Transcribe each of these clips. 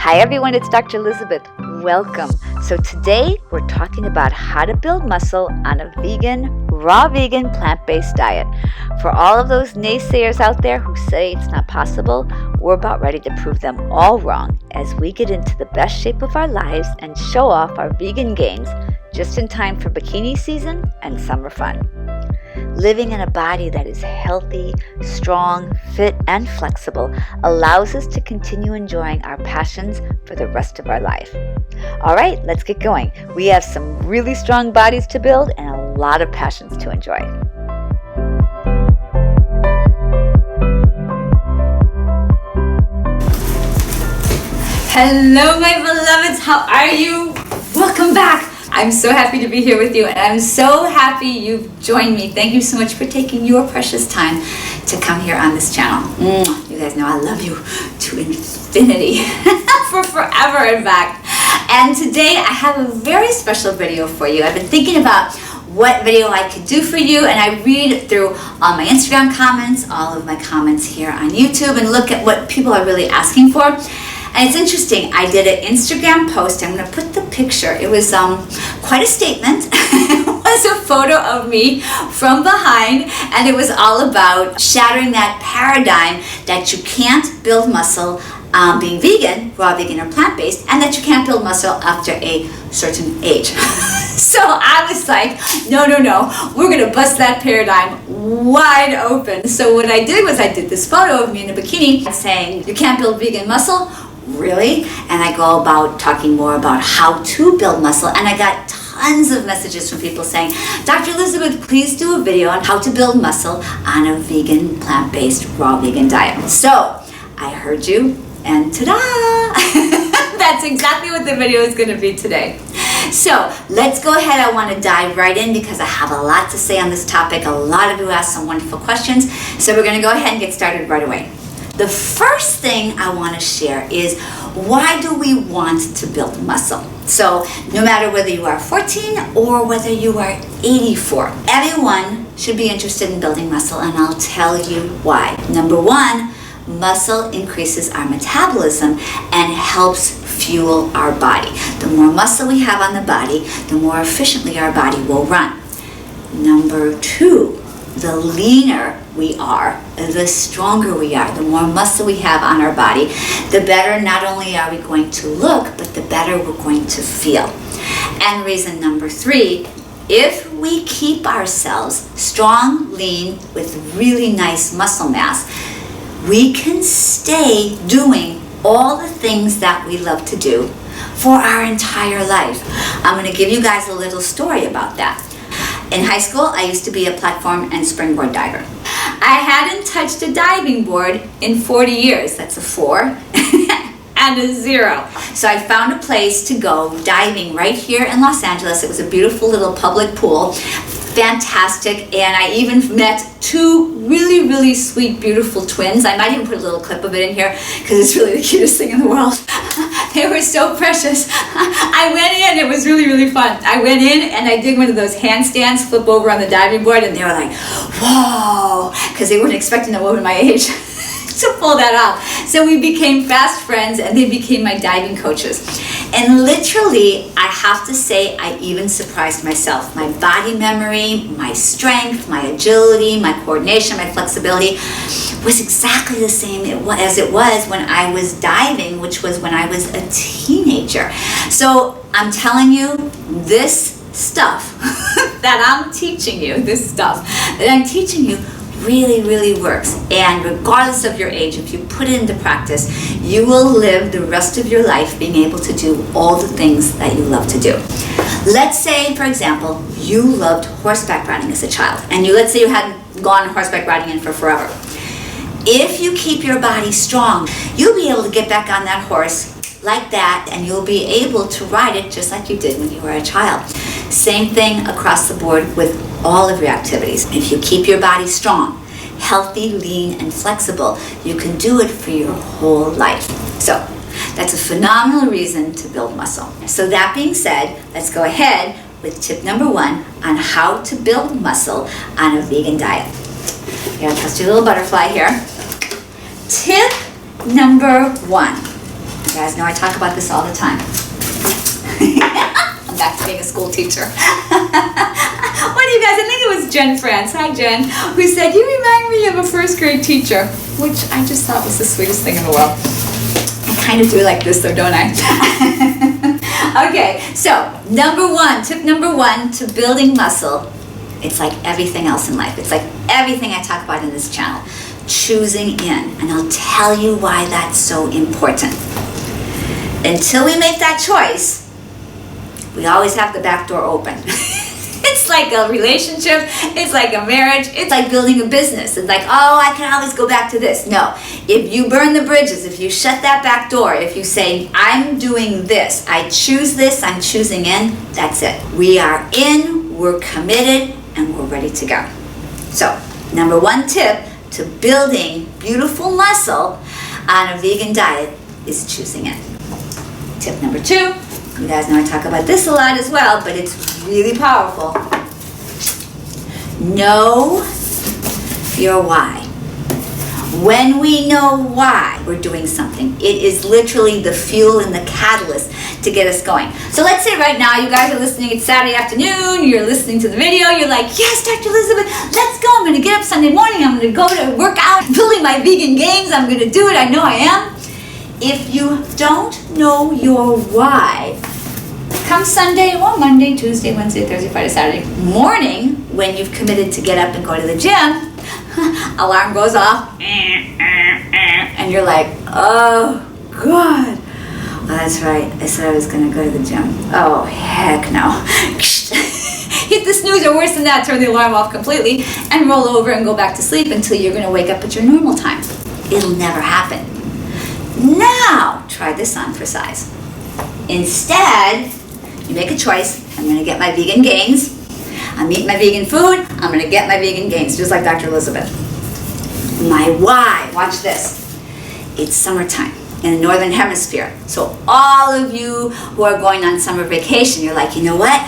Hi everyone, it's Dr. Elizabeth. Welcome. So today we're talking about how to build muscle on a raw vegan, plant-based diet. For all of those naysayers out there who say it's not possible, we're about ready to prove them all wrong as we get into the best shape of our lives and show off our vegan gains just in time for bikini season and summer fun. Living in a body that is healthy, strong, fit, and flexible allows us to continue enjoying our passions for the rest of our life. All right, let's get going. We have some really strong bodies to build and a lot of passions to enjoy. Hello, my beloveds. How are you? Welcome back. I'm so happy to be here with you, and I'm so happy you've joined me. Thank you so much for taking your precious time to come here on this channel. You guys know I love you to infinity, for forever in fact. And today I have a very special video for you. I've been thinking about what video I could do for you, and I read through all my Instagram comments, all of my comments here on YouTube, and look at what people are really asking for. And it's interesting, I did an Instagram post. I'm going to put the picture. It was quite a statement. It was a photo of me from behind, and it was all about shattering that paradigm that you can't build muscle being vegan, raw vegan or plant-based, and that you can't build muscle after a certain age. So I was like, no, we're going to bust that paradigm wide open. So what I did was I did this photo of me in a bikini saying, you can't build vegan muscle? Really? And I go about talking more about how to build muscle, and I got tons of messages from people saying, Dr. Elizabeth, please do a video on how to build muscle on a vegan, plant-based, raw vegan diet. So I heard you, and ta-da! That's exactly what the video is going to be today. So let's go ahead. I want to dive right in because I have a lot to say on this topic. A lot of you asked some wonderful questions, so we're going to go ahead and get started right away. The first thing I want to share is, why do we want to build muscle? So no matter whether you are 14 or whether you are 84, everyone should be interested in building muscle, and I'll tell you why. Number one, muscle increases our metabolism and helps fuel our body. The more muscle we have on the body, the more efficiently our body will run. Number two, the leaner we are, the stronger we are, the more muscle we have on our body, the better not only are we going to look, but the better we're going to feel. And reason number three, if we keep ourselves strong, lean, with really nice muscle mass, we can stay doing all the things that we love to do for our entire life. I'm going to give you guys a little story about that. In high school, I used to be a platform and springboard diver. I hadn't touched a diving board in 40 years. That's a 4 and a 0. So I found a place to go diving right here in Los Angeles. It was a beautiful little public pool. Fantastic. And I even met two really, really sweet, beautiful twins. I might even put a little clip of it in here because it's really the cutest thing in the world. They were so precious. I went in, it was really, really fun. I went in and I did one of those handstands, flip over on the diving board, and they were like, whoa, because they weren't expecting a woman my age to pull that off. So we became fast friends, and they became my diving coaches. And literally, I have to say, I even surprised myself. My body memory, my strength, my agility, my coordination, my flexibility was exactly the same as it was when I was diving, which was when I was a teenager. So I'm telling you, this stuff that I'm teaching you, really, really works. And regardless of your age, if you put it into practice, you will live the rest of your life being able to do all the things that you love to do. Let's say, for example, you loved horseback riding as a child, and let's say you hadn't gone horseback riding in for forever. If you keep your body strong, you'll be able to get back on that horse like that, and you'll be able to ride it just like you did when you were a child. Same thing across the board with all of your activities. If you keep your body strong, healthy, lean, and flexible, you can do it for your whole life. So that's a phenomenal reason to build muscle. So that being said, let's go ahead with tip number one on how to build muscle on a vegan diet. You gotta trust your little butterfly here. Tip number one. guys know I talk about this all the time. I'm back to being a school teacher. What do you guys, I think it was Jen France, hi Jen, who said, you remind me of a first grade teacher, which I just thought was the sweetest thing in the world. I kind of do like this though, don't I? Okay, so tip number one to building muscle, it's like everything else in life. It's like everything I talk about in this channel. Choosing in, and I'll tell you why that's so important. Until we make that choice, we always have the back door open. It's like a relationship, it's like a marriage, it's like building a business. It's like, oh, I can always go back to this. No, if you burn the bridges, if you shut that back door, if you say, I'm doing this, I choose this, I'm choosing in, that's it. We are in, we're committed, and we're ready to go. So, number one tip to building beautiful muscle on a vegan diet is choosing in. Tip number two, you guys know I talk about this a lot as well, but it's really powerful. Know your why. When we know why we're doing something, it is literally the fuel and the catalyst to get us going. So let's say right now you guys are listening, it's Saturday afternoon, you're listening to the video, you're like, yes, Dr. Elizabeth, let's go. I'm going to get up Sunday morning, I'm going to go to work out, building my vegan gains, I'm going to do it, I know I am. If you don't know your why, come Sunday or Monday, Tuesday, Wednesday, Thursday, Friday, Saturday morning, when you've committed to get up and go to the gym, alarm goes off, and you're like, oh, God. Oh, that's right, I said I was going to go to the gym. Oh, heck no. Hit the snooze, or worse than that, turn the alarm off completely, and roll over and go back to sleep until you're going to wake up at your normal time. It'll never happen. Now, try this on for size. Instead, you make a choice. I'm going to get my vegan gains. I'm eating my vegan food. I'm going to get my vegan gains, just like Dr. Elizabeth. My why, watch this. It's summertime in the Northern Hemisphere. So all of you who are going on summer vacation, you're like, you know what?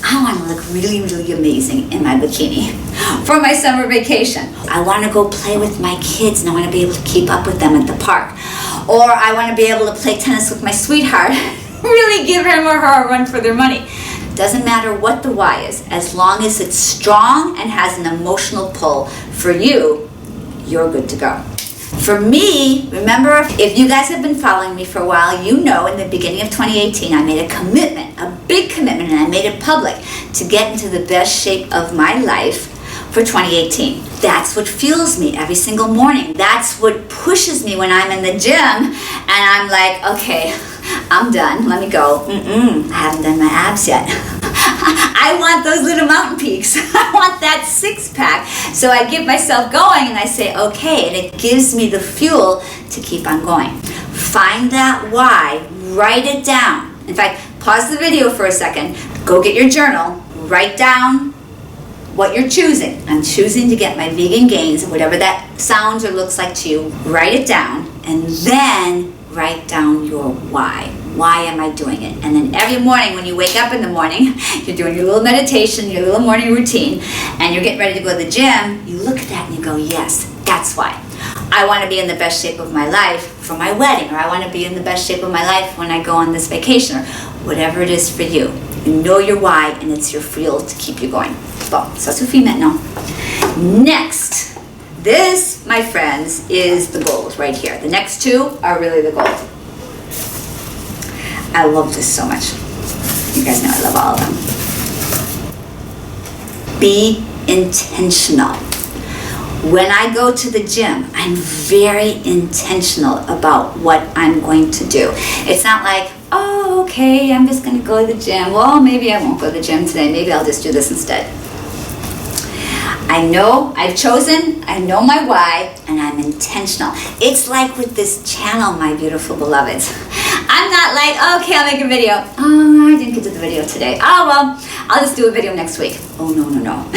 I want to look really, really amazing in my bikini for my summer vacation. I want to go play with my kids and I want to be able to keep up with them at the park. Or I want to be able to play tennis with my sweetheart. Really give him or her a run for their money. Doesn't matter what the why is, as long as it's strong and has an emotional pull for you, you're good to go. For me, remember, if you guys have been following me for a while, you know in the beginning of 2018, I made a commitment, a big commitment, and I made it public to get into the best shape of my life for 2018. That's what fuels me every single morning. That's what pushes me when I'm in the gym and I'm like, okay, I'm done, let me go. I haven't done my abs yet. I want those little mountain peaks. I want that six-pack. So I get myself going and I say, okay, and it gives me the fuel to keep on going. Find that why, write it down. In fact, pause the video for a second, go get your journal, write down what you're choosing. I'm choosing to get my vegan gains, whatever that sounds or looks like to you. Write it down and then write down your why. Why am I doing it? And then every morning when you wake up in the morning, you're doing your little meditation, your little morning routine, and you're getting ready to go to the gym, you look at that and you go, yes, that's why. I want to be in the best shape of my life for my wedding, or I want to be in the best shape of my life when I go on this vacation, or whatever it is for you. You know your why, and it's your fuel to keep you going. Bon, ça suffit maintenant. Next, this, my friends, is the gold right here. The next two are really the gold. I love this so much. You guys know I love all of them. Be intentional. When I go to the gym, I'm very intentional about what I'm going to do. It's not like, oh, okay, I'm just going to go to the gym. Well, maybe I won't go to the gym today. Maybe I'll just do this instead. I know I've chosen, I know my why, and I'm intentional. It's like with this channel, my beautiful beloveds. I'm not like, okay, I'll make a video. Oh, I didn't get to the video today. Oh, well, I'll just do a video next week. Oh, no, no, no.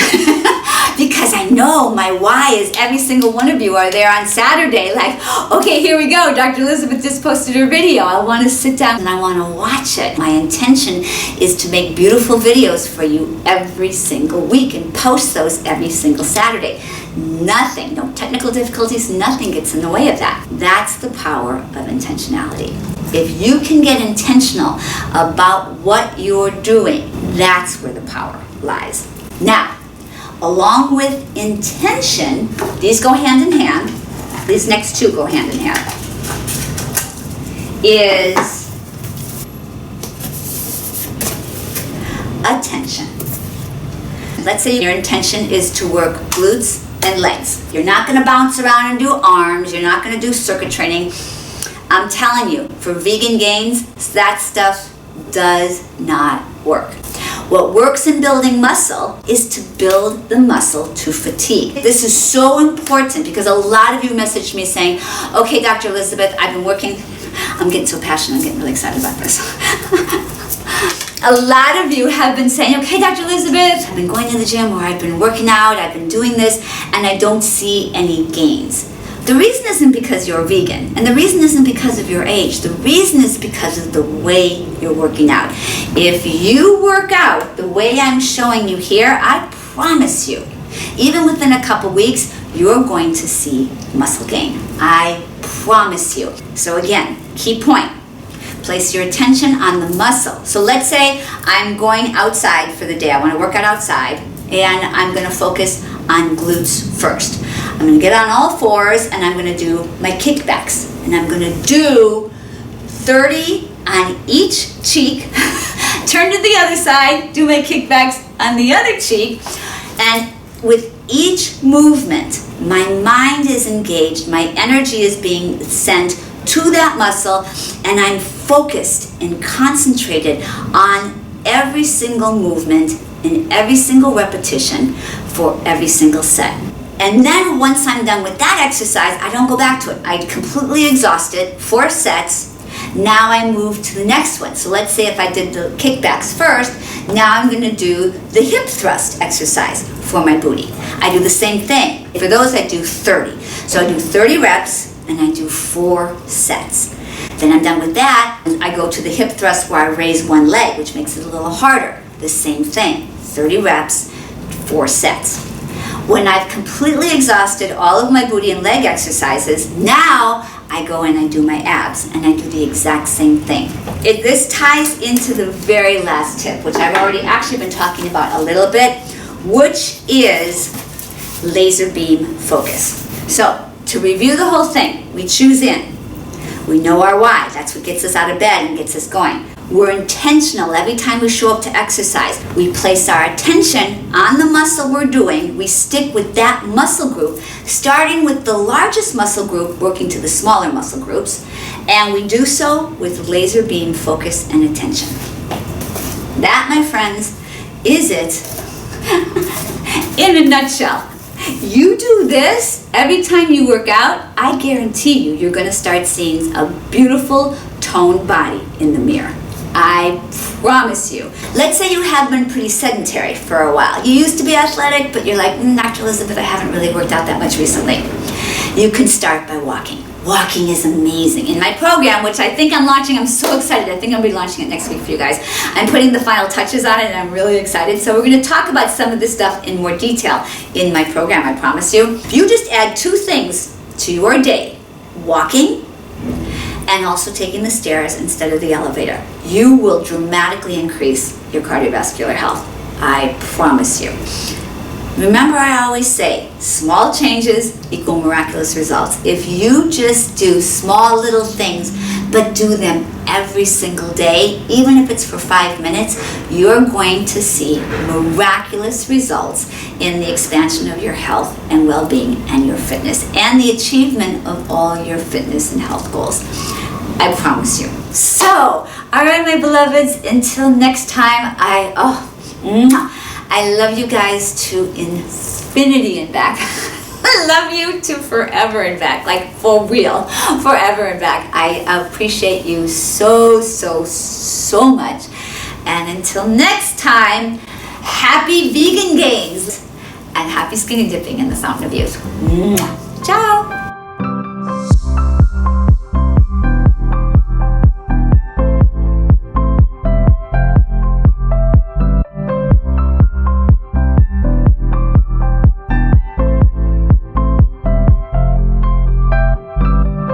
Because I know my why is every single one of you are there on Saturday like, okay, here we go. Dr. Elizabeth just posted her video. I want to sit down and I want to watch it. My intention is to make beautiful videos for you every single week and post those every single Saturday. Nothing, no technical difficulties, nothing gets in the way of that. That's the power of intentionality. If you can get intentional about what you're doing, that's where the power lies. Now, along with intention, these go hand in hand, these next two go hand in hand, is attention. Let's say your intention is to work glutes and legs. You're not going to bounce around and do arms. You're not going to do circuit training. I'm telling you, for vegan gains, that stuff does not work. What works in building muscle is to build the muscle to fatigue. This is so important because a lot of you messaged me saying, okay, Dr. Elizabeth, I've been working. I'm getting so passionate. I'm getting really excited about this. A lot of you have been saying, okay, Dr. Elizabeth, I've been going to the gym, or I've been working out, I've been doing this, and I don't see any gains. The reason isn't because you're vegan, and the reason isn't because of your age. The reason is because of the way you're working out. If you work out the way I'm showing you here, I promise you, even within a couple weeks, you're going to see muscle gain. I promise you. So again, key point. Place your attention on the muscle. So let's say I'm going outside for the day. I want to work out outside, and I'm going to focus on glutes first. I'm going to get on all fours, and I'm going to do my kickbacks. And I'm going to do 30 on each cheek. Turn to the other side, do my kickbacks on the other cheek. And with each movement, my mind is engaged, my energy is being sent to that muscle, and I'm focused and concentrated on every single movement and every single repetition for every single set. And then once I'm done with that exercise, I don't go back to it. I completely exhausted 4 sets. Now I move to the next one. So let's say if I did the kickbacks first, now I'm going to do the hip thrust exercise for my booty. I do the same thing. For those, I do 30. So I do 30 reps, and I do 4 sets. Then I'm done with that, and I go to the hip thrust where I raise one leg, which makes it a little harder. The same thing, 30 reps, 4 sets. When I've completely exhausted all of my booty and leg exercises, now I go and I do my abs, and I do the exact same thing. This ties into the very last tip, which I've already actually been talking about a little bit, which is laser beam focus. So, to review the whole thing, we choose in. We know our why. That's what gets us out of bed and gets us going. We're intentional every time we show up to exercise. We place our attention on the muscle we're doing. We stick with that muscle group, starting with the largest muscle group, working to the smaller muscle groups, and we do so with laser beam focus and attention. That, my friends, is it in a nutshell. You do this every time you work out, I guarantee you, you're going to start seeing a beautiful toned body in the mirror. I promise you. Let's say you have been pretty sedentary for a while. You used to be athletic, but you're like, Dr. Elizabeth, I haven't really worked out that much recently. You can start by walking. Walking is amazing. In my program, which I think I'm launching, I'm so excited. I think I'll be launching it next week for you guys. I'm putting the final touches on it, and I'm really excited. So we're going to talk about some of this stuff in more detail in my program, I promise you. If you just add 2 things to your day, walking and also taking the stairs instead of the elevator, you will dramatically increase your cardiovascular health. I promise you. Remember, I always say, small changes equal miraculous results. If you just do small little things, but do them every single day, even if it's for 5 minutes, you're going to see miraculous results in the expansion of your health and well-being and your fitness and the achievement of all your fitness and health goals. I promise you. So, all right, my beloveds, until next time, I love you guys to infinity and back. I love you to forever and back, like for real, forever and back. I appreciate you so, so, so much. And until next time, happy vegan gains and happy skinny dipping in the fountain of youth. Ciao.